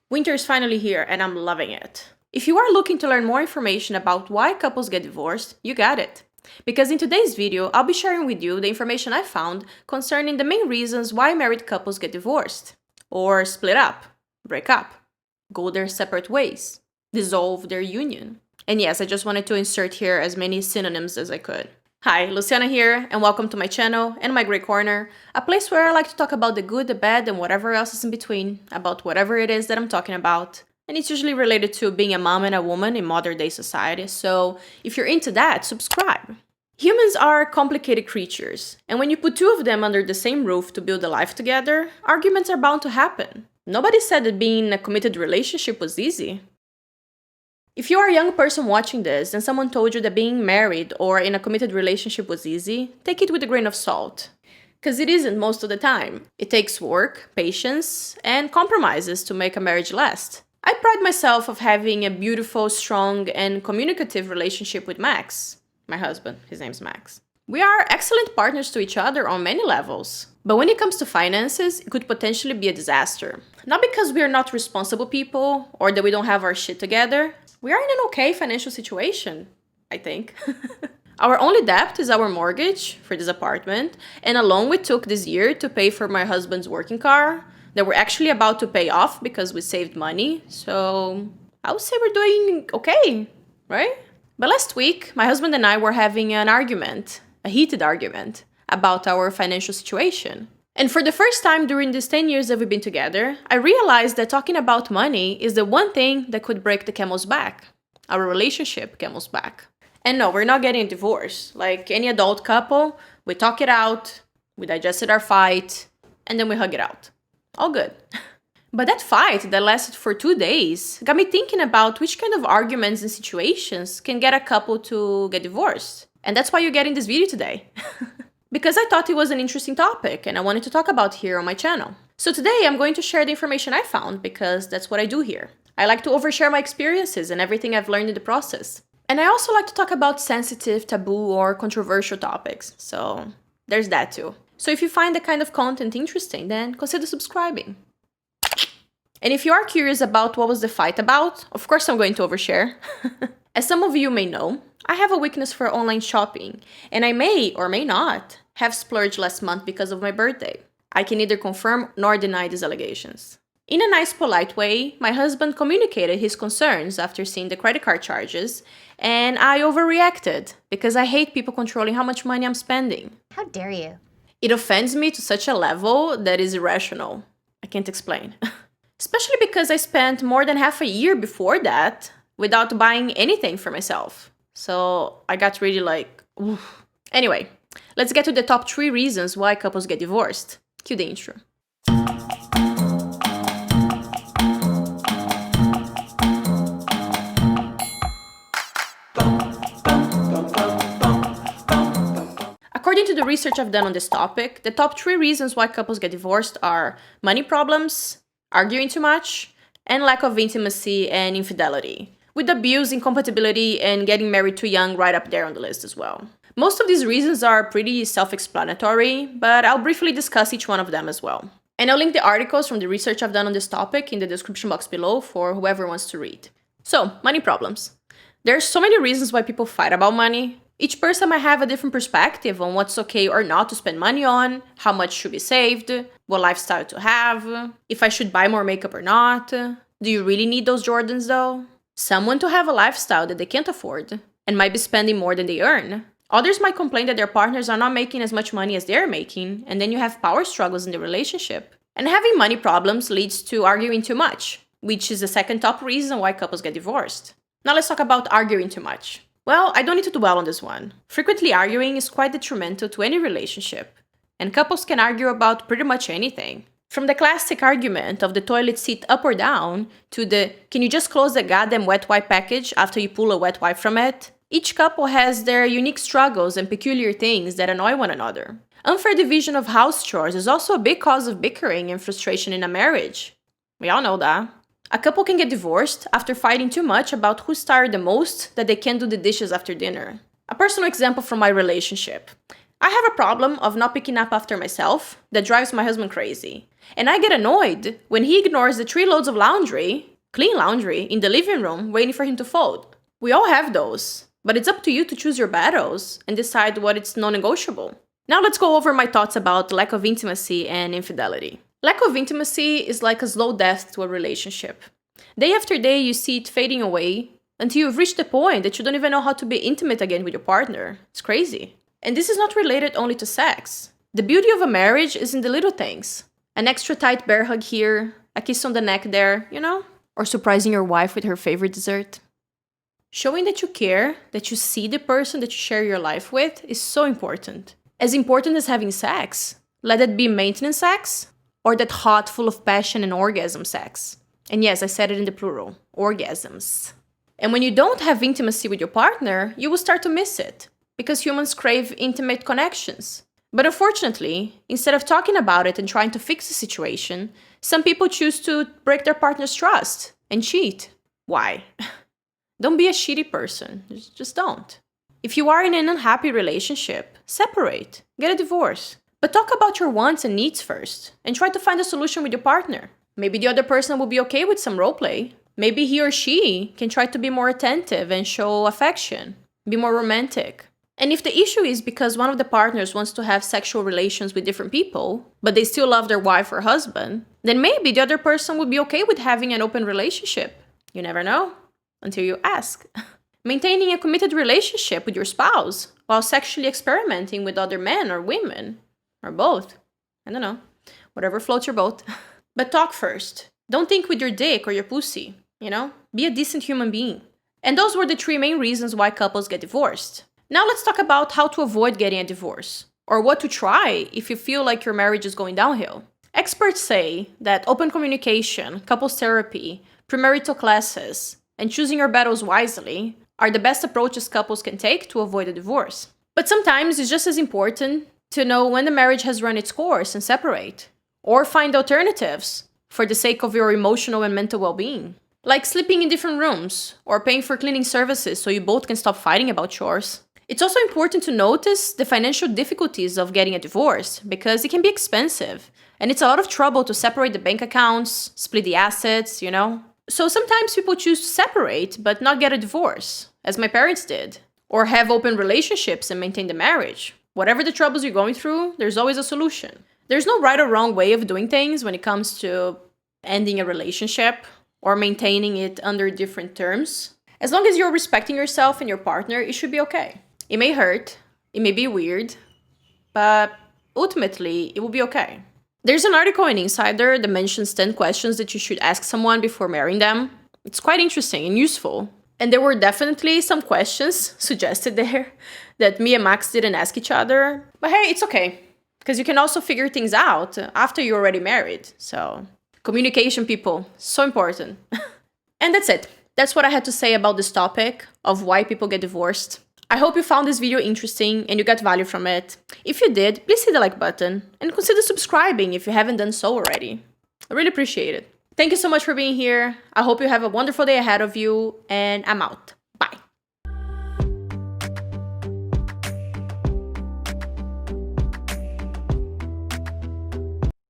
Winter is finally here and I'm loving it. If you are looking to learn more information about why couples get divorced, you got it. Because in today's video, I'll be sharing with you the information I found concerning the main reasons why married couples get divorced, or split up, break up, go their separate ways, dissolve their union. And yes, I just wanted to insert here as many synonyms as I could. Hi, Luciana here, and welcome to my channel and my Grey Corner, a place where I like to talk about the good, the bad, and whatever else is in between, about whatever it is that I'm talking about. And it's usually related to being a mom and a woman in modern day society, so if you're into that, subscribe. Humans are complicated creatures, and when you put two of them under the same roof to build a life together, arguments are bound to happen. Nobody said that being in a committed relationship was easy. If you are a young person watching this and someone told you that being married or in a committed relationship was easy, take it with a grain of salt. Because it isn't most of the time. It takes work, patience, and compromises to make a marriage last. I pride myself of having a beautiful, strong, and communicative relationship with Max. My husband, his name's Max. We are excellent partners to each other on many levels. But when it comes to finances, it could potentially be a disaster. Not because we are not responsible people or that we don't have our shit together. We are in an okay financial situation, I think. Our only debt is our mortgage for this apartment and a loan we took this year to pay for my husband's working car that we're actually about to pay off because we saved money. So I would say we're doing okay, right? But last week, my husband and I were having an argument, a heated argument, about our financial situation. And for the first time during these 10 years that we've been together, I realized that talking about money is the one thing that could break the camel's back. Our relationship camel's back. And no, we're not getting a divorce. Like any adult couple, we talk it out, we digested our fight, and then we hug it out. All good. But that fight that lasted for 2 days got me thinking about which kind of arguments and situations can get a couple to get divorced. And that's why you're getting this video today. Because I thought it was an interesting topic and I wanted to talk about here on my channel. So today I'm going to share the information I found because that's what I do here. I like to overshare my experiences and everything I've learned in the process. And I also like to talk about sensitive, taboo, or controversial topics. So there's that too. So if you find the kind of content interesting, then consider subscribing. And if you are curious about what was the fight about, of course I'm going to overshare. As some of you may know, I have a weakness for online shopping, and I may or may not have splurged last month because of my birthday. I can neither confirm nor deny these allegations. In a nice, polite way, my husband communicated his concerns after seeing the credit card charges, and I overreacted because I hate people controlling how much money I'm spending. How dare you? It offends me to such a level that is irrational. I can't explain. Especially because I spent more than half a year before that without buying anything for myself. So I got really like, oof. Anyway, let's get to the top 3 reasons why couples get divorced. Cue the intro. According to the research I've done on this topic, the top 3 reasons why couples get divorced are money problems, arguing too much, and lack of intimacy and infidelity, with abuse, incompatibility, and getting married too young right up there on the list as well. Most of these reasons are pretty self-explanatory, but I'll briefly discuss each one of them as well. And I'll link the articles from the research I've done on this topic in the description box below for whoever wants to read. So, money problems. There are so many reasons why people fight about money. Each person might have a different perspective on what's okay or not to spend money on, how much should be saved, what lifestyle to have, if I should buy more makeup or not. Do you really need those Jordans though? Some want to have a lifestyle that they can't afford and might be spending more than they earn. Others might complain that their partners are not making as much money as they're making, and then you have power struggles in the relationship. And having money problems leads to arguing too much, which is the second top reason why couples get divorced. Now let's talk about arguing too much. Well, I don't need to dwell on this one. Frequently arguing is quite detrimental to any relationship, and couples can argue about pretty much anything. From the classic argument of the toilet seat up or down to the can you just close the goddamn wet wipe package after you pull a wet wipe from it? Each couple has their unique struggles and peculiar things that annoy one another. Unfair division of house chores is also a big cause of bickering and frustration in a marriage. We all know that. A couple can get divorced after fighting too much about who's tired the most that they can't do the dishes after dinner. A personal example from my relationship. I have a problem of not picking up after myself that drives my husband crazy. And I get annoyed when he ignores the 3 loads of laundry, clean laundry, in the living room waiting for him to fold. We all have those, but it's up to you to choose your battles and decide what is non-negotiable. Now let's go over my thoughts about lack of intimacy and infidelity. Lack of intimacy is like a slow death to a relationship. Day after day, you see it fading away until you've reached the point that you don't even know how to be intimate again with your partner. It's crazy. And this is not related only to sex. The beauty of a marriage is in the little things. An extra tight bear hug here, a kiss on the neck there, you know? Or surprising your wife with her favorite dessert. Showing that you care, that you see the person that you share your life with is so important. As important as having sex. Let it be maintenance sex, or that hot, full of passion and orgasm sex. And yes, I said it in the plural, orgasms. And when you don't have intimacy with your partner, you will start to miss it, because humans crave intimate connections. But unfortunately, instead of talking about it and trying to fix the situation, some people choose to break their partner's trust and cheat. Why? Don't be a shitty person. Just don't. If you are in an unhappy relationship, separate, get a divorce. But talk about your wants and needs first, and try to find a solution with your partner. Maybe the other person will be okay with some roleplay. Maybe he or she can try to be more attentive and show affection, be more romantic. And if the issue is because one of the partners wants to have sexual relations with different people, but they still love their wife or husband, then maybe the other person would be okay with having an open relationship. You never know, until you ask. Maintaining a committed relationship with your spouse while sexually experimenting with other men or women, or both. I don't know, whatever floats your boat. But talk first. Don't think with your dick or your pussy, you know? Be a decent human being. And those were the 3 main reasons why couples get divorced. Now let's talk about how to avoid getting a divorce, or what to try if you feel like your marriage is going downhill. Experts say that open communication, couples therapy, premarital classes, and choosing your battles wisely are the best approaches couples can take to avoid a divorce. But sometimes it's just as important to know when the marriage has run its course and separate, or find alternatives for the sake of your emotional and mental well-being. Like sleeping in different rooms, or paying for cleaning services so you both can stop fighting about chores. It's also important to notice the financial difficulties of getting a divorce, because it can be expensive, and it's a lot of trouble to separate the bank accounts, split the assets, you know? So sometimes people choose to separate but not get a divorce, as my parents did, or have open relationships and maintain the marriage. Whatever the troubles you're going through, there's always a solution. There's no right or wrong way of doing things when it comes to ending a relationship or maintaining it under different terms. As long as you're respecting yourself and your partner, it should be okay. It may hurt, it may be weird, but ultimately, it will be okay. There's an article in Insider that mentions 10 questions that you should ask someone before marrying them. It's quite interesting and useful. And there were definitely some questions suggested there that me and Max didn't ask each other. But hey, it's okay, because you can also figure things out after you're already married. So, communication, people, so important. And that's it. That's what I had to say about this topic of why people get divorced. I hope you found this video interesting and you got value from it. If you did, please hit the like button and consider subscribing if you haven't done so already. I really appreciate it. Thank you so much for being here. I hope you have a wonderful day ahead of you, and I'm out.